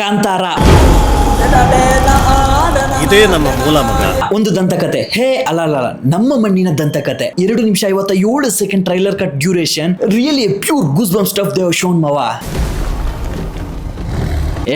ಕಾಂತಾರ. ಇದೇ ನಮ್ಮ ಮೂಲ ಮಗ. ಒಂದು ದಂತಕತೆ, ಹೇ ಅಲ್ಲ, ನಮ್ಮ ಮಣ್ಣಿನ ದಂತಕತೆ. 2 ನಿಮಿಷ 57 second trailer cut duration. Really pure goose bump stuff they have shown ಮವ.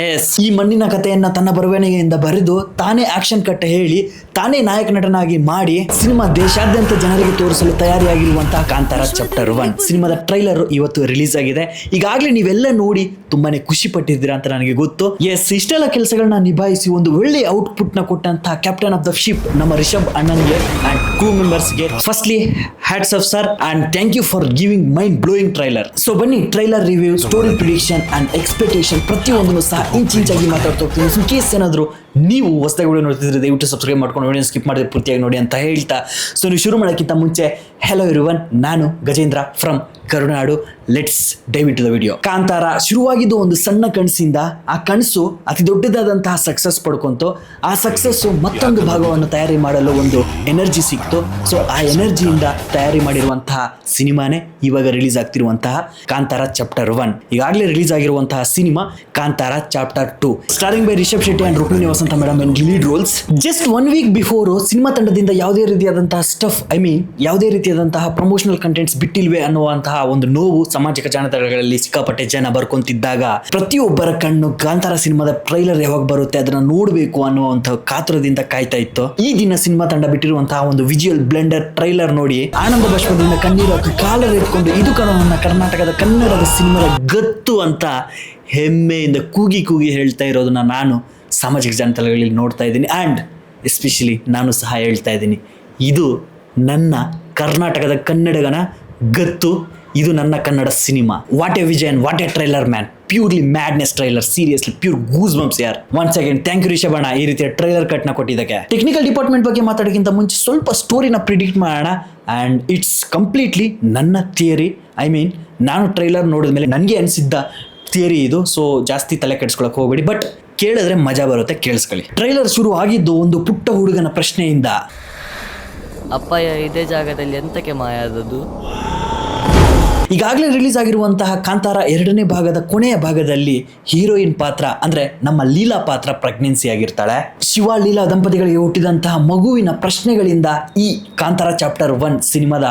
ಎಸ್, ಈ ಮಣ್ಣಿನ ಕಥೆಯನ್ನ ತನ್ನ ಬರವಣಿಗೆಯಿಂದ ಬರೆದು ತಾನೇ ಆಕ್ಷನ್ ಕಟ್ ಹೇಳಿ ತಾನೇ ನಾಯಕ ನಟನಾಗಿ ಮಾಡಿ ಸಿನಿಮಾ ದೇಶಾದ್ಯಂತ ಜನರಿಗೆ ತೋರಿಸಲು ತಯಾರಿಯಾಗಿರುವಂತಹ ಕಾಂತಾರ ಚಾಪ್ಟರ್ 1 ಸಿನಿಮಾದ ಟ್ರೈಲರ್ ಇವತ್ತು ರಿಲೀಸ್ ಆಗಿದೆ. ಈಗಾಗಲೇ ನೀವೆಲ್ಲ ನೋಡಿ ತುಂಬಾನೇ ಖುಷಿ ಪಟ್ಟಿದ್ದೀರಾ ಅಂತ ನನಗೆ ಗೊತ್ತು. ಎಸ್, ಇಷ್ಟೆಲ್ಲ ಕೆಲಸಗಳನ್ನ ನಿಭಾಯಿಸಿ ಒಂದು ಒಳ್ಳೆ ಔಟ್ಪುಟ್ ನ ಕೊಟ್ಟಂತಹ ಕ್ಯಾಪ್ಟನ್ ಆಫ್ ದ ಶಿಪ್ ನಮ್ಮ ರಿಷಬ್ ಅಣ್ಣನ್ಗೆ ಅಂಡ್ ಕ್ರೂ ಮೆಂಬರ್ಸ್ಗೆ firstly hats off sir and thank you for giving mind blowing trailer. So ಬನ್ನಿ, trailer review, story prediction and expectation ಪ್ರತಿಯೊಂದನ್ನು ಸಹ ಇಂಚಾಗಿ ಮಾತಾಡ್ತಾ ಹೋಗ್ತೀನಿ. ಇನ್ ಕೇಸ್ ಏನಾದರೂ ನೀವು ಹೊಸದಾಗಿ ವಿಡಿಯೋ ನೋಡ್ತಿದ್ರೆ ದಯವಿಟ್ಟು ಸಬ್ಸ್ಕ್ರೈಬ್ ಮಾಡ್ಕೊಂಡು ವಿಡಿಯೋ ಸ್ಕಿಪ್ ಮಾಡಿದ್ರೆ ಪೂರ್ತಿಯಾಗಿ ನೋಡಿ ಅಂತ ಹೇಳ್ತಾ, ಸೊ ನೀವು ಶುರು ಮಾಡೋಕ್ಕಿಂತ ಮುಂಚೆ ಹೆಲೋ ಎವ್ರಿವನ್, ನಾನು Gajendra from Karunadu. Let's dive into the video. Kantara ಶುರುವಾಗಿದ್ದು ಒಂದು ಸಣ್ಣ ಕನಸಿಂದ, ಆ ಕನಸು ಅತಿ ದೊಡ್ಡದಾದಂತಹ ಸಕ್ಸಸ್ ಪಡ್ಕೊಂತು. ಆ ಸಕ್ಸಸ್ಸು ಮತ್ತೊಂದು ಭಾಗವನ್ನು ತಯಾರಿ ಮಾಡಲು ಒಂದು ಎನರ್ಜಿ ಸಿಕ್ತು. ಸೊ ಆ ಎನರ್ಜಿಯಿಂದ ತಯಾರಿ ಮಾಡಿರುವಂತಹ ಸಿನಿಮಾನೇ ಇವಾಗ ರಿಲೀಸ್ ಆಗ್ತಿರುವಂತಹ ಕಾಂತಾರ ಚಾಪ್ಟರ್ 1. ಈಗಾಗಲೇ ರಿಲೀಸ್ ಆಗಿರುವಂತಹ cinema Kantara chapter 2, starring by Rishab Shetty and Rukmini Vasanth madam in lead roles. Just 1 week before cinema ತಂಡದಿಂದ ಯಾವುದೇ ರೀತಿಯಾದಂತಹ ಸ್ಟಫ್, ಯಾವುದೇ ರೀತಿಯಾದಂತಹ ಪ್ರಮೋಷನಲ್ ಕಂಟೆಂಟ್ಸ್ ಬಿಟ್ಟಿಲ್ವೇ ಅನ್ನುವಂತಹ ಒಂದು ನೋವು ಸಾಮಾಜಿಕ ಜಾಲತಾಣಗಳಲ್ಲಿ ಸಿಕ್ಕಾಪಟ್ಟೆ ಜನ ಬರ್ಕೊಂತಿದ್ದಾಗ ಪ್ರತಿಯೊಬ್ಬರ ಕಣ್ಣು ಕಾಂತಾರ ಸಿನಿಮಾದ ಟ್ರೈಲರ್ ಯಾವಾಗ ಬರುತ್ತೆ ಅದನ್ನ ನೋಡಬೇಕು ಅನ್ನುವಂತಹ ಕಾತುರದಿಂದ ಕಾಯ್ತಾ ಇತ್ತು. ಈ ದಿನ ಸಿನಿಮಾ ತಂಡ ಬಿಟ್ಟಿರುವಂತಹ ಒಂದು ವಿಜುವಲ್ ಬ್ಲೆಂಡರ್ ಟ್ರೈಲರ್ ನೋಡಿ ಆನಂದ ಬಾಷ್ಪದಿಂದ ಕಣ್ಣೀರು ಕಾಲರ್ ಇಟ್ಕೊಂಡು ಇದು ನನ್ನ ಕರ್ನಾಟಕದ ಕನ್ನಡದ ಸಿನಿಮಾದ ಗತ್ತು ಅಂತ ಹೆಮ್ಮೆಯಿಂದ ಕೂಗಿ ಹೇಳ್ತಾ ಇರೋದನ್ನ ನಾನು ಸಾಮಾಜಿಕ ಜಾಲತಾಣಗಳಲ್ಲಿ ನೋಡ್ತಾ ಇದ್ದೀನಿ. ಆ್ಯಂಡ್ ಎಸ್ಪೆಷಲಿ ನಾನು ಸಹ ಹೇಳ್ತಾ ಇದ್ದೀನಿ, ಇದು ನನ್ನ ಕರ್ನಾಟಕದ ಕನ್ನಡಗನ ಗತ್ತು, ಇದು ನನ್ನ Kannada cinema. What a vision, what a trailer man, purely madness trailer, seriously pure goose bumps ಯಾರ್. Once again thank you Rishab ಅಣ್ಣ ಈ ರೀತಿಯ ಟ್ರೈಲರ್ ಕಟ್ನ ಕೊಟ್ಟಿದ್ದಕ್ಕೆ. ಟೆಕ್ನಿಕಲ್ ಡಿಪಾರ್ಟ್ಮೆಂಟ್ ಬಗ್ಗೆ ಮಾತಾಡೋಕ್ಕಿಂತ ಮುಂಚೆ ಸ್ವಲ್ಪ ಸ್ಟೋರಿನ ಪ್ರಿಡಿಕ್ಟ್ ಮಾಡೋಣ. ಆ್ಯಂಡ್ ಇಟ್ಸ್ ಕಂಪ್ಲೀಟ್ಲಿ ನನ್ನ ಥಿಯರಿ. ನಾನು ಟ್ರೈಲರ್ ನೋಡಿದ ಮೇಲೆ ನನಗೆ ಅನಿಸಿದ್ದ ಥಿಯರಿ ಇದು. ಸೊ ಜಾಸ್ತಿ ತಲೆ ಕೆಡಿಸ್ಕೊಳಕ್ಕೆ ಹೋಗಬೇಡಿ, ಬಟ್ ಕೇಳಿದ್ರೆ ಮಜಾ ಬರುತ್ತೆ, ಕೇಳಿಸ್ಕೊಳ್ಳಿ. ಟ್ರೈಲರ್ ಶುರು ಆಗಿದ್ದು ಒಂದು ಪುಟ್ಟ ಹುಡುಗನ ಪ್ರಶ್ನೆಯಿಂದ. ಅಪ್ಪಯ್ಯ ಇದೇ ಜಾಗದಲ್ಲಿ ಎಂತಕ್ಕೆ ಮಾಯಾದದ್ದು? ಈಗಾಗಲೇ ರಿಲೀಸ್ ಆಗಿರುವಂತಹ ಕಾಂತಾರ 2ನೇ ಭಾಗದ ಕೊನೆಯ ಭಾಗದಲ್ಲಿ ಹೀರೋಯಿನ್ ಪಾತ್ರ ಅಂದ್ರೆ ನಮ್ಮ ಲೀಲಾ ಪಾತ್ರ ಪ್ರೆಗ್ನೆನ್ಸಿ ಆಗಿರ್ತಾಳೆ. ಶಿವ ಲೀಲಾ ದಂಪತಿಗಳಿಗೆ ಹುಟ್ಟಿದಂತಹ ಮಗುವಿನ ಪ್ರಶ್ನೆಗಳಿಂದ ಈ ಕಾಂತಾರ ಚಾಪ್ಟರ್ 1 ಸಿನಿಮಾದ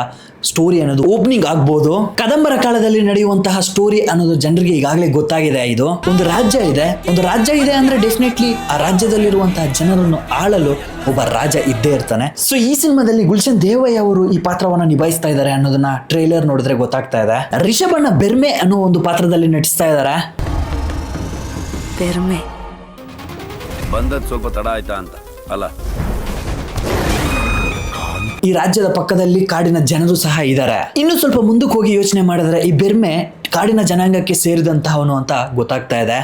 ಸ್ಟೋರಿ ಅನ್ನೋದು ಓಪನಿಂಗ್ ಆಗ್ಬೋದು. ಕದಂಬರ ಕಾಲದಲ್ಲಿ ನಡೆಯುವಂತಹ ಸ್ಟೋರಿ ಅನ್ನೋದು ಜನರಿಗೆ ಈಗಾಗಲೇ ಗೊತ್ತಾಗಿದೆ. ಇದು ಒಂದು ರಾಜ್ಯ ಇದೆ ಅಂದ್ರೆ ಡೆಫಿನೆಟ್ಲಿ ಆ ರಾಜ್ಯದಲ್ಲಿರುವಂತಹ ಜನರನ್ನು ಆಳಲು ಒಬ್ಬ ರಾಜ ಇದ್ದೇ ಇರ್ತಾನೆ. ಸೊ ಈ ಸಿನಿಮಾದಲ್ಲಿ ಗುಲ್ಶನ್ ದೇವಯ್ಯ ಅವರು ಈ ಪಾತ್ರವನ್ನ ನಿಭಾಯಿಸ್ತಾ ಇದ್ದಾರೆ ಅನ್ನೋದನ್ನ ಟ್ರೈಲರ್ ನೋಡಿದ್ರೆ ಗೊತ್ತಾಗ್ತಾ ಇದೆ. ರಿಷಬ್ ಅಣ್ಣ ಬೆರ್ಮೆ ಅನ್ನೋ ಒಂದು ಪಾತ್ರದಲ್ಲಿ ನಟಿಸ್ತಾ ಇದ್ದಾರೆ. ಬೆರ್ಮೆ ಬಂದದ್ದು ಸ್ವಲ್ಪ ತಡ ಆಯ್ತಾ ಅಂತ ಅಲ್ಲ, ಈ ರಾಜ್ಯದ ಪಕ್ಕದಲ್ಲಿ ಕಾಡಿನ ಜನರು ಸಹ ಇದ್ದಾರೆ. ಇನ್ನು ಸ್ವಲ್ಪ ಮುಂದಕ್ಕೆ ಹೋಗಿ ಯೋಚನೆ ಮಾಡಿದ್ರೆ ಈ ಬೆರ್ಮೆ ಕಾಡಿನ ಜನಾಂಗಕ್ಕೆ ಸೇರಿದಂತಹವನು ಅಂತ ಗೊತ್ತಾಗ್ತಾ ಇದೆ.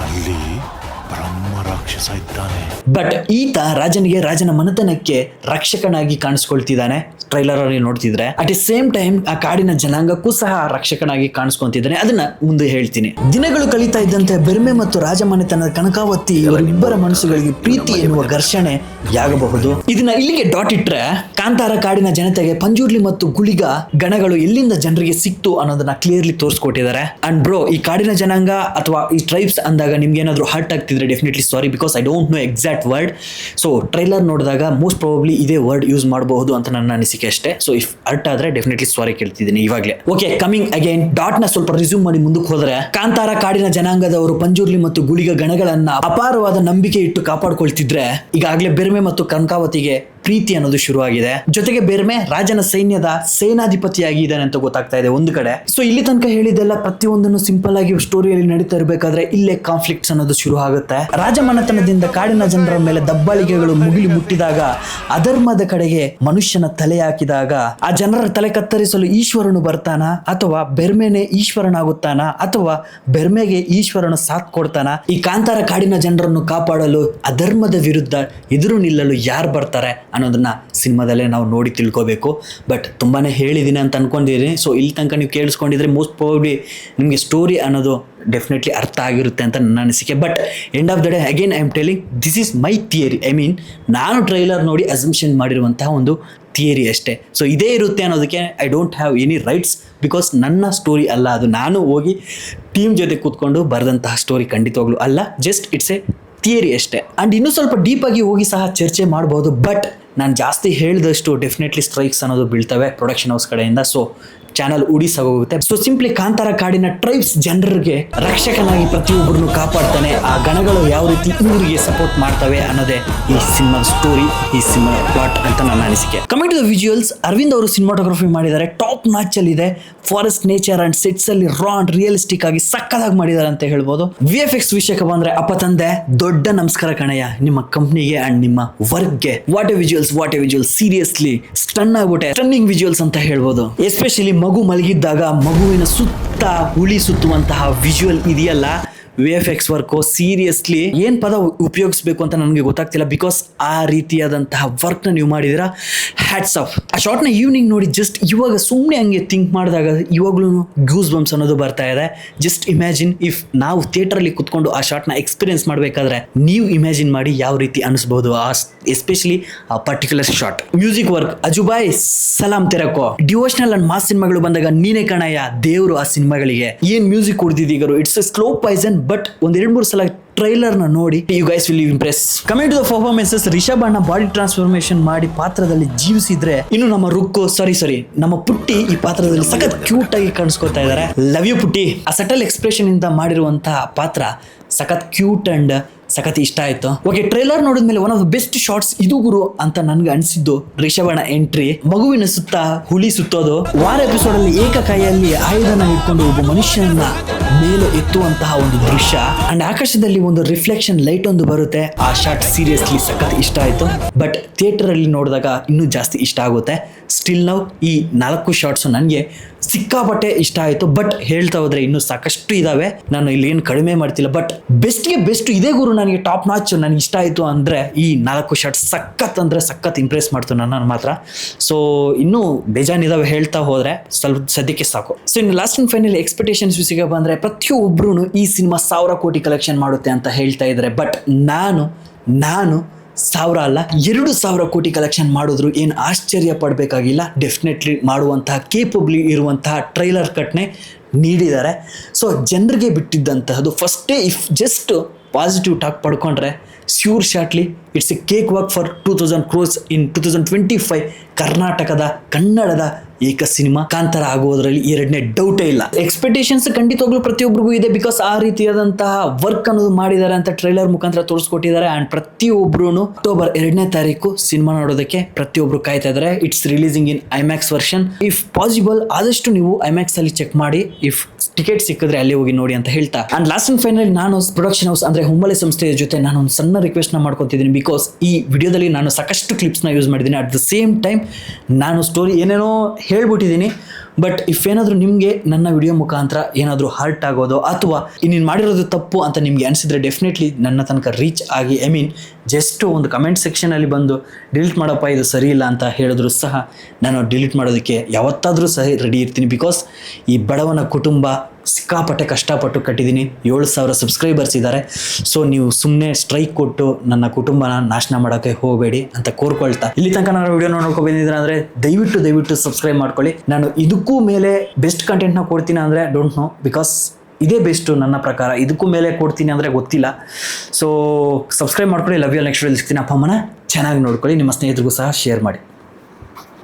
ಅಲ್ಲಿ ಬ್ರಹ್ಮ ರಾಕ್ಷಸ ಇದ್ದಾನೆ, ಬಟ್ ಈತ ರಾಜನ ಮನೆತನಕ್ಕೆ ರಕ್ಷಕನಾಗಿ ಕಾಣಿಸ್ಕೊಳ್ತಿದ್ದಾನೆ ಟ್ರೈಲರ್ ಅಲ್ಲಿ ನೋಡ್ತಿದ್ರೆ. ಅಟ್ ದಿ ಸೇಮ್ ಟೈಮ್ ಆ ಕಾಡಿನ ಜನಾಂಗಕ್ಕೂ ಸಹ ರಕ್ಷಕನಾಗಿ ಕಾಣಿಸ್ಕೊಂತಿದ್ದಾನೆ. ಅದನ್ನ ಮುಂದೆ ಹೇಳ್ತೀನಿ. ದಿನಗಳು ಕಳೀತಾ ಇದ್ದಂತೆ ಬೆರ್ಮೆ ಮತ್ತು ರಾಜ ಮನೆತನದ ಕನಕಾವತಿ ಇವರಿಬ್ಬರ ಮನಸ್ಸುಗಳಿಗೆ ಪ್ರೀತಿ ಎನ್ನುವ ಘರ್ಷಣೆ ಯಾಗಬಹುದು. ಇದನ್ನ ಇಲ್ಲಿಗೆ ಡಾಟ್ ಇಟ್ರೆ ಕಾಂತಾರ ಕಾಡಿನ ಜನತೆಗೆ ಪಂಜುರ್ಲಿ ಮತ್ತು ಗುಳಿಗ ಗಣಗಳು ಎಲ್ಲಿಂದ ಜನರಿಗೆ ಸಿಕ್ತು ಅನ್ನೋದನ್ನ ಕ್ಲಿಯರ್ಲಿ ತೋರಿಸ್ಕೊಟ್ಟಿದ್ದಾರೆ. ಅಂಡ್ ಬ್ರೋ, ಈ ಕಾಡಿನ ಜನಾಂಗ ಅಥವಾ ಈ ಟ್ರೈಬ್ಸ್ ಅಂದಾಗ ನಿಮ್ಗೆ ಏನಾದ್ರು ಹರ್ಟ್ ಆಗ್ತಿದ್ರೆ definitely sorry, because I don't know exact word. So trailer ನೋಡಿದಾಗ ಮೋಸ್ಟ್ ಪ್ರಾಬಬ್ಲಿ ಇದೇ ವರ್ಡ್ ಯೂಸ್ ಮಾಡಬಹುದು ಅಂತ ನನ್ನ ಅನಿಸಿಕೆ ಅಷ್ಟೇ. ಸೊ ಇಫ್ ಅರ್ಟ್ ಆದ್ರೆ ಡೆಫಿನೆಟ್ಲಿ ಸಾರಿ ಕೇಳ್ತಿದ್ದೀನಿ ಇವಾಗಲೇ. ಓಕೆ, ಕಮಿಂಗ್ ಅಗೈನ್ ಡಾಟ್ ನ ಸ್ವಲ್ಪ ರಿಸ್ಯೂಮ್ ಮಾಡಿ ಮುಂದಕ್ಕೆ ಹೋದ್ರೆ, ಕಾಂತಾರ ಕಾಡಿನ ಜನಾಂಗದವರು ಪಂಜುರ್ಲಿ ಮತ್ತು ಗುಳಿಗ ಗಣಗಳನ್ನ ಅಪಾರವಾದ ನಂಬಿಕೆ ಇಟ್ಟು ಕಾಪಾಡ್ಕೊಳ್ತಿದ್ರೆ ಈಗಾಗಲೇ ಬೆರ್ಮೆ ಮತ್ತು ಕನಕಾವತಿಗೆ ಪ್ರೀತಿ ಅನ್ನೋದು ಶುರುವಾಗಿದೆ. ಜೊತೆಗೆ ಬೆರ್ಮೆ ರಾಜನ ಸೈನ್ಯದ ಸೇನಾಧಿಪತಿಯಾಗಿ ಇದ್ದಾನೆ ಅಂತ ಗೊತ್ತಾಗ್ತಾ ಇದೆ ಒಂದು ಕಡೆ. ಸೊ ಇಲ್ಲಿ ತನಕ ಹೇಳಿದೆಲ್ಲ ಪ್ರತಿಯೊಂದನ್ನು ಸಿಂಪಲ್ ಆಗಿ ಸ್ಟೋರಿಯಲ್ಲಿ ನಡೀತಾ ಇರಬೇಕಾದ್ರೆ ಇಲ್ಲೇ ಕಾನ್ಫ್ಲಿಕ್ಟ್ಸ್ ಅನ್ನೋದು ಶುರು ಆಗುತ್ತೆ. ರಾಜಮನೆತನದಿಂದ ಕಾಡಿನ ಜನರ ಮೇಲೆ ದಬ್ಬಾಳಿಕೆಗಳು ಮುಗಿಲು ಮುಟ್ಟಿದಾಗ, ಅಧರ್ಮದ ಕಡೆಗೆ ಮನುಷ್ಯನ ತಲೆ ಹಾಕಿದಾಗ ಆ ಜನರ ತಲೆ ಕತ್ತರಿಸಲು ಈಶ್ವರನು ಬರ್ತಾನ, ಅಥವಾ ಬೆರ್ಮೆನೆ ಈಶ್ವರನಾಗುತ್ತಾನ, ಅಥವಾ ಬೆರ್ಮೆಗೆ ಈಶ್ವರನು ಸಾಥ್ ಕೊಡ್ತಾನ? ಈ ಕಾಂತಾರ ಕಾಡಿನ ಜನರನ್ನು ಕಾಪಾಡಲು ಅಧರ್ಮದ ವಿರುದ್ಧ ಎದುರು ನಿಲ್ಲಲು ಯಾರು ಬರ್ತಾರೆ ಅನ್ನೋದನ್ನ ಸಿನಿಮಾದಲ್ಲೇ ನಾವು ನೋಡಿ ತಿಳ್ಕೊಬೇಕು. ಬಟ್ ತುಂಬಾ ಹೇಳಿದ್ದೀನಿ ಅಂತ ಅನ್ಕೊಂಡಿದ್ದೀನಿ. ಸೊ ಇಲ್ಲಿ ತನಕ ನೀವು ಕೇಳಿಸ್ಕೊಂಡಿದ್ರೆ ಮೋಸ್ಟ್ ಪ್ರಾಬಬ್ಲಿ ನಿಮಗೆ ಸ್ಟೋರಿ ಅನ್ನೋದು ಡೆಫಿನೆಟ್ಲಿ ಅರ್ಥ ಆಗಿರುತ್ತೆ ಅಂತ ನನ್ನ ಅನಿಸಿಕೆ. But end of the day again I am telling this is my theory. I mean ನಾನು ಟ್ರೈಲರ್ ನೋಡಿ ಅಸಂಪ್ಷನ್ ಮಾಡಿರುವಂತಹ ಒಂದು ಥಿಯರಿ ಅಷ್ಟೇ. ಸೊ ಇದೇ ಇರುತ್ತೆ ಅನ್ನೋದಕ್ಕೆ I don't have any rights, because ನನ್ನ ಸ್ಟೋರಿ ಅಲ್ಲ ಅದು. ನಾನು ಹೋಗಿ ಟೀಮ್ ಜೊತೆ ಕೂತ್ಕೊಂಡು ಬರೆದಂತಹ ಸ್ಟೋರಿ ಖಂಡಿತವಾಗ್ಲೂ ಅಲ್ಲ. ಜಸ್ಟ್ ಇಟ್ಸ್ ಎ ಥಿಯರಿ ಅಷ್ಟೇ. ಆ್ಯಂಡ್ ಇನ್ನೂ ಸ್ವಲ್ಪ ಡೀಪಾಗಿ ಹೋಗಿ ಸಹ ಚರ್ಚೆ ಮಾಡ್ಬೋದು. ಬಟ್ ನಾನು ಜಾಸ್ತಿ ಹೇಳಿದಷ್ಟು ಡೆಫಿನೆಟ್ಲಿ ಸ್ಟ್ರೈಕ್ಸ್ ಅನ್ನೋದು ಬೀಳ್ತವೆ ಪ್ರೊಡಕ್ಷನ್ ಹೌಸ್ ಕಡೆಯಿಂದ. ಸೊ ಚಾನಲ್ ಉಡಿಸಾಗೋಗುತ್ತೆ. ಸೊ ಸಿಂಪ್ಲಿ ಕಾಂತಾರ ಕಾಡಿನ ಟ್ರೈಬ್ಸ್ ಜನರಿಗೆ ರಕ್ಷಕನಾಗಿ ಪ್ರತಿಯೊಬ್ಬರನ್ನು ಕಾಪಾಡ್ತಾನೆ. ಆ ಗಣಗಳು ಯಾವ ರೀತಿ ಇವರಿಗೆ ಸಪೋರ್ಟ್ ಮಾಡ್ತವೆ ಅನ್ನೋದೇ ಈ ಸಿನಿಮಾದ ಸ್ಟೋರಿ, ಈ ಸಿನಿಮಾ ಪ್ಲಾಟ್ ಅಂತ ನನ್ನ ಅನಿಸಿಕೆ. Coming to the visuals, Arvind ಅವರು ಸಿನಿಮಾಟೋಗ್ರಫಿ ಮಾಡಿದ್ದಾರೆ. ಟಾಪ್ ನಾಚ್ ಅಲ್ಲಿ ಇದೆ. ಫಾರೆಸ್ಟ್ ನೇಚರ್ ಅಂಡ್ ಸೆಟ್ಸ್ ಅಲ್ಲಿ ರಾ ಅಂಡ್ ರಿಯಲಿಸ್ಟಿಕ್ ಆಗಿ ಸಕ್ಕದಾಗಿ ಮಾಡಿದ್ದಾರೆ ಅಂತ ಹೇಳ್ಬೋದು. VFX ವಿಷಯಕ್ಕೆ ಬಂದ್ರೆ ಅಪ್ಪ ತಂದೆ ದೊಡ್ಡ ನಮಸ್ಕಾರ ಕಣಯ್ಯ ನಿಮ್ಮ ಕಂಪ್ನಿಗೆ ಅಂಡ್ ನಿಮ್ಮ ವರ್ಕ್ಗೆ. What a visuals seriously stun ಆಗ್ಬಿಟ್ಟೆ. ಸ್ಟನ್ನಿಂಗ್ ವಿಜುವಲ್ಸ್ ಅಂತ ಹೇಳ್ಬೋದು. ಎಸ್ಪೆಷಲಿ ಮಗು ಮಲಗಿದ್ದಾಗ ಮಗುವಿನ ಸುತ್ತ ಹುಳಿ ಸುತ್ತುವಂತಹ ವಿಜುವಲ್ ಇದೆಯಲ್ಲ, VFX ವರ್ಕು ಸೀರಿಯಸ್ಲಿ ಏನ್ ಪದ ಉಪಯೋಗಿಸ್ಬೇಕು ಅಂತ ನನಗೆ ಗೊತ್ತಾಗ್ತಿಲ್ಲ. ಬಿಕಾಸ್ ಆ ರೀತಿಯಾದಂತಹ ವರ್ಕ್ ನ ನೀವು ಮಾಡಿದಿರಾ, ಹ್ಯಾಟ್ಸ್ ಆಫ್. ಆ ಶಾರ್ಟ್ ನ ಈವ್ನಿಂಗ್ ನೋಡಿ ಜಸ್ಟ್ ಇವಾಗ ಸುಮ್ಮನೆ ಹಂಗೆ ಥಿಂಕ್ ಮಾಡಿದಾಗ ಇವಾಗ್ಲೂ ಗೂಸ್ ಬಂಪ್ಸ್ ಅನ್ನೋದು ಬರ್ತಾ ಇದೆ. ಜಸ್ಟ್ ಇಮ್ಯಾಜಿನ್ ಇಫ್ ನಾವು ಥಿಯೇಟರ್ ಅಲ್ಲಿ ಕುತ್ಕೊಂಡು ಆ ಶಾರ್ಟ್ ನ ಎಕ್ಸ್ಪೀರಿಯನ್ಸ್ ಮಾಡಬೇಕಾದ್ರೆ ನೀವು ಇಮ್ಯಾಜಿನ್ ಮಾಡಿ ಯಾವ ರೀತಿ ಅನಿಸ್ಬಹುದು. ಎಸ್ಪೆಷಲಿ ಆ ಪರ್ಟಿಕ್ಯುಲರ್ ಶಾರ್ಟ್. ಮ್ಯೂಸಿಕ್ ವರ್ಕ್ ಅಜುಬಾಯ್ ಸಲಾಂ ತೆರಕೋ. ಡಿವೋಷನಲ್ ಅಂಡ್ ಮಾಸ್ ಸಿನಿಮಾಗಳು ಬಂದಾಗ ನೀನೇ ಕಣಯ್ಯ ದೇವರು ಆ ಸಿನಿಮಾಗಳಿಗೆ. ಏನ್ ಮ್ಯೂಸಿಕ್ ಕೊಡ್ತಿದ್ದೀಗರು, it's a slow poison. But ಒಂದ್ 2-3 ಸಲ ಟ್ರೈಲರ್ ನ ನೋಡಿ you guys will impress. Coming to the performances, Rishab ಅಣ್ಣ ಬಾಡಿ ಟ್ರಾನ್ಸ್ಫಾರ್ಮೇಶನ್ ಮಾಡಿ ಪಾತ್ರದಲ್ಲಿ ಜೀವಿಸಿದ್ರೆ, ಇನ್ನು ನಮ್ಮ ರುಕ್ಕು ಸಾರಿ ನಮ್ಮ ಪುಟ್ಟಿ ಈ ಪಾತ್ರದಲ್ಲಿ ಸಖತ್ ಕ್ಯೂಟ್ ಆಗಿ ಕಾಣಿಸ್ಕೊತಾ ಇದ್ದಾರೆ. ಲವ್ ಯು ಪುಟ್ಟಿ. ಆ ಸಟಲ್ ಎಕ್ಸ್ಪ್ರೆಷನ್ ಇಂದ ಮಾಡಿರುವಂತಹ ಪಾತ್ರ ಸಖತ್ ಕ್ಯೂಟ್ ಅಂಡ್ ಸಖತ್ ಇಷ್ಟ ಆಯ್ತು. ಓಕೆ, ಟ್ರೈಲರ್ ನೋಡಿದ್ಮೇಲೆ one of the best shots ಇದು ಗುರು ಅಂತ ನನ್ಗೆ ಅನ್ಸಿದ್ದು ರಿಷಭಣ್ಣ ಎಂಟ್ರಿ. ಮಗುವಿನ ಸುತ್ತ ಹುಲಿ ಸುತ್ತೋದು. ವಾರ ಎಪಿಸೋಡ್ ಅಲ್ಲಿ ಏಕಕೈಯಲ್ಲಿ ಆಯುಧನ ಹಿಡ್ಕೊಂಡು ಒಬ್ಬ ಮನುಷ್ಯನನ್ನ ಮೇಲೆ ಎತ್ತುವಂತಹ ಒಂದು ದೃಶ್ಯ ಅಂಡ್ ಆಕಾಶದಲ್ಲಿ ಒಂದು ರಿಫ್ಲೆಕ್ಷನ್ ಲೈಟ್ ಒಂದು ಬರುತ್ತೆ. ಆ ಶಾರ್ಟ್ ಸೀರಿಯಸ್ಲಿ ಸಖತ್ ಇಷ್ಟ ಆಯ್ತು. ಬಟ್ ಥಿಯೇಟರ್ ಅಲ್ಲಿ ನೋಡಿದಾಗ ಇನ್ನೂ ಜಾಸ್ತಿ ಇಷ್ಟ ಆಗುತ್ತೆ. ಸ್ಟಿಲ್ ನಾವು ಈ 4 ಶಾರ್ಟ್ಸ್ ನನಗೆ ಸಿಕ್ಕಾಪಟ್ಟೆ ಇಷ್ಟ ಆಯಿತು. ಬಟ್ ಹೇಳ್ತಾ ಹೋದ್ರೆ ಇನ್ನೂ ಸಾಕಷ್ಟು ಇದಾವೆ, ನಾನು ಇಲ್ಲಿ ಏನು ಕಡಿಮೆ ಮಾಡ್ತಿಲ್ಲ. ಬಟ್ ಬೆಸ್ಟ್ಗೆ ಬೆಸ್ಟ್ ಇದೇ ಗುರು ನನಗೆ ಟಾಪ್ ನಾಚ್ ನನಗೆ ಇಷ್ಟ ಆಯಿತು ಅಂದರೆ ಈ 4 ಶಾರ್ಟ್ಸ್ ಸಖತ್ ಅಂದರೆ ಸಖತ್ ಇಂಪ್ರೆಸ್ ಮಾಡ್ತು ನನ್ನ ಮಾತ್ರ. ಸೊ ಇನ್ನೂ ಬೇಜಾನಿದಾವೆ ಹೇಳ್ತಾ ಹೋದರೆ ಸ್ವಲ್ಪ ಸದ್ಯಕ್ಕೆ ಸಾಕು. ಸೊ ಇನ್ನು ಲಾಸ್ಟ್ ಅಂಡ್ ಫೈನಲ್ ಎಕ್ಸ್ಪೆಕ್ಟೇಷನ್ಸ್ ವಿಷಯಕ್ಕೆ ಬಂದರೆ ಪ್ರತಿಯೊಬ್ಬರೂ ಈ ಸಿನಿಮಾ 1000 ಕೋಟಿ ಕಲೆಕ್ಷನ್ ಮಾಡುತ್ತೆ ಅಂತ ಹೇಳ್ತಾ ಇದ್ದಾರೆ. ಬಟ್ ನಾನು 1000 ಅಲ್ಲ 2000 ಕೋಟಿ ಕಲೆಕ್ಷನ್ ಮಾಡಿದ್ರು ಏನು ಆಶ್ಚರ್ಯ ಪಡಬೇಕಾಗಿಲ್ಲ. ಡೆಫಿನೆಟ್ಲಿ ಮಾಡುವಂತಹ ಕೇಪಬಿಲಿ ಇರುವಂತಹ ಟ್ರೈಲರ್ ಕಟ್ನೆ ನೀಡಿದ್ದಾರೆ. ಸೊ ಜನರಿಗೆ ಬಿಟ್ಟಿದ್ದಂತಹದ್ದು ಫಸ್ಟೇ ಇಫ್ ಜಸ್ಟ್ ಪಾಸಿಟಿವ್ ಟಾಕ್ ಪಡ್ಕೊಂಡ್ರೆ sure shortly it's a cake work for 2000 crores in 2025. ಕರ್ನಾಟಕದ ಕನ್ನಡದ ಏಕ ಸಿನಿಮಾ ಕಾಂತಾರ ಆಗುವುದರಲ್ಲಿ ಎರಡನೇ ಡೌಟೇ ಇಲ್ಲ. ಎಕ್ಸ್ಪೆಕ್ಟೇಷನ್ಸ್ ಖಂಡಿತವಾಗ್ಲೂ ಪ್ರತಿಯೊಬ್ಬರಿಗೂ ಇದೆ. ಬಿಕಾಸ್ ಆ ರೀತಿಯಾದಂತಹ ವರ್ಕ್ ಅನ್ನೋದು ಮಾಡಿದ್ದಾರೆ ಅಂತ ಟ್ರೈಲರ್ ಮುಖಾಂತರ ತೋರಿಸ್ಕೊಟ್ಟಿದ್ದಾರೆ. ಆ್ಯಂಡ್ ಪ್ರತಿಯೊಬ್ಬರು ಅಕ್ಟೋಬರ್ 2ನೇ ತಾರೀಕು ಸಿನಿಮಾ ನೋಡೋದಕ್ಕೆ ಪ್ರತಿಯೊಬ್ಬರು ಕಾಯ್ತಾ ಇದ್ದಾರೆ. It's releasing in IMAX version. If possible ಆದಷ್ಟು ನೀವು ಐಮ್ಯಾಕ್ಸ್ ಅಲ್ಲಿ ಚೆಕ್ ಮಾಡಿ. ಇಫ್ ಟಿಕೆಟ್ ಸಿಕ್ಕಿದ್ರೆ ಅಲ್ಲಿ ಹೋಗಿ ನೋಡಿ ಅಂತ ಹೇಳ್ತಾ, ಅಂಡ್ ಲಾಸ್ಟ್ ಅಂಡ್ ಫೈನಲ್ ನಾನು ಪ್ರೊಡಕ್ಷನ್ ಹೌಸ್ ಅಂದ್ರೆ ಹುಮ್ಮಲೆ ಸಂಸ್ಥೆಯ ಜೊತೆ ನಾನು ಒಂದು ಸಣ್ಣ ರಿಕ್ವೆಸ್ಟ್ ನ ಮಾಡ್ಕೊತಿದ್ದೀನಿ. ಬಿಕಾಸ್ ಈ ವಿಡಿಯೋದಲ್ಲಿ ನಾನು ಸಾಕಷ್ಟು ಕ್ಲಿಪ್ಸ್ ನ ಯೂಸ್ ಮಾಡಿದ್ದೀನಿ. ಅಟ್ ದ ಸೇಮ್ ಟೈಮ್ ನಾನು ಸ್ಟೋರಿ ಏನೇನೋ ಹೇಳ್ಬಿಟ್ಟಿದ್ದೀನಿ. ಬಟ್ ಇಫ್ ಏನಾದರೂ ನಿಮಗೆ ನನ್ನ ವಿಡಿಯೋ ಮುಖಾಂತರ ಏನಾದರೂ ಹರ್ಟ್ ಆಗೋದು ಅಥವಾ ನೀನು ಮಾಡಿರೋದು ತಪ್ಪು ಅಂತ ನಿಮಗೆ ಅನಿಸಿದ್ರೆ ಡೆಫಿನೆಟ್ಲಿ ನನ್ನ ತನಕ ರೀಚ್ ಆಗಿ ಜಸ್ಟ್ ಒಂದು ಕಮೆಂಟ್ ಸೆಕ್ಷನಲ್ಲಿ ಬಂದು ಡಿಲೀಟ್ ಮಾಡಪ್ಪ ಇದು ಸರಿ ಇಲ್ಲ ಅಂತ ಹೇಳಿದ್ರು ಸಹ ನಾನು ಡಿಲೀಟ್ ಮಾಡೋದಕ್ಕೆ ಯಾವತ್ತಾದರೂ ಸಹ ರೆಡಿ ಇರ್ತೀನಿ. ಬಿಕಾಸ್ ಈ ಬಡವನ ಕುಟುಂಬ ಸಿಕ್ಕಾಪಟ್ಟೆ ಕಷ್ಟಪಟ್ಟು ಕಟ್ಟಿದ್ದೀನಿ. 7000 ಸಬ್ಸ್ಕ್ರೈಬರ್ಸ್ ಇದ್ದಾರೆ. ಸೊ ನೀವು ಸುಮ್ಮನೆ ಸ್ಟ್ರೈಕ್ ಕೊಟ್ಟು ನನ್ನ ಕುಟುಂಬನ ನಾಶನ ಮಾಡೋಕ್ಕೆ ಹೋಗಬೇಡಿ ಅಂತ ಕೋರ್ಕೊಳ್ತಾ ಇಲ್ಲಿ ತನಕ ನಾನು ವಿಡಿಯೋ ನೋಡ್ಕೊ ಬಂದಿದ್ದೀನಿ ಅಂದರೆ ದಯವಿಟ್ಟು ಸಬ್ಸ್ಕ್ರೈಬ್ ಮಾಡ್ಕೊಳ್ಳಿ. ನಾನು ಇದಕ್ಕೂ ಮೇಲೆ ಬೆಸ್ಟ್ ಕಂಟೆಂಟ್ನ ಕೊಡ್ತೀನಿ ಅಂದರೆ ಡೋಂಟ್ ನೋ. ಬಿಕಾಸ್ ಇದೇ ಬೆಸ್ಟು ನನ್ನ ಪ್ರಕಾರ. ಇದಕ್ಕೂ ಮೇಲೆ ಕೊಡ್ತೀನಿ ಅಂದರೆ ಗೊತ್ತಿಲ್ಲ. ಸೊ ಸಬ್ಸ್ಕ್ರೈಬ್ ಮಾಡ್ಕೊಳ್ಳಿ. Love you. ನೆಕ್ಸ್ಟ್ ವಿಡಿಯೋದಲ್ಲಿ ಸಿಗ್ತೀನಿ. ಅಪ್ಪ ಅಮ್ಮನ ಚೆನ್ನಾಗಿ ನೋಡ್ಕೊಳ್ಳಿ. ನಿಮ್ಮ ಸ್ನೇಹಿತರಿಗೂ ಸಹ ಶೇರ್ ಮಾಡಿ.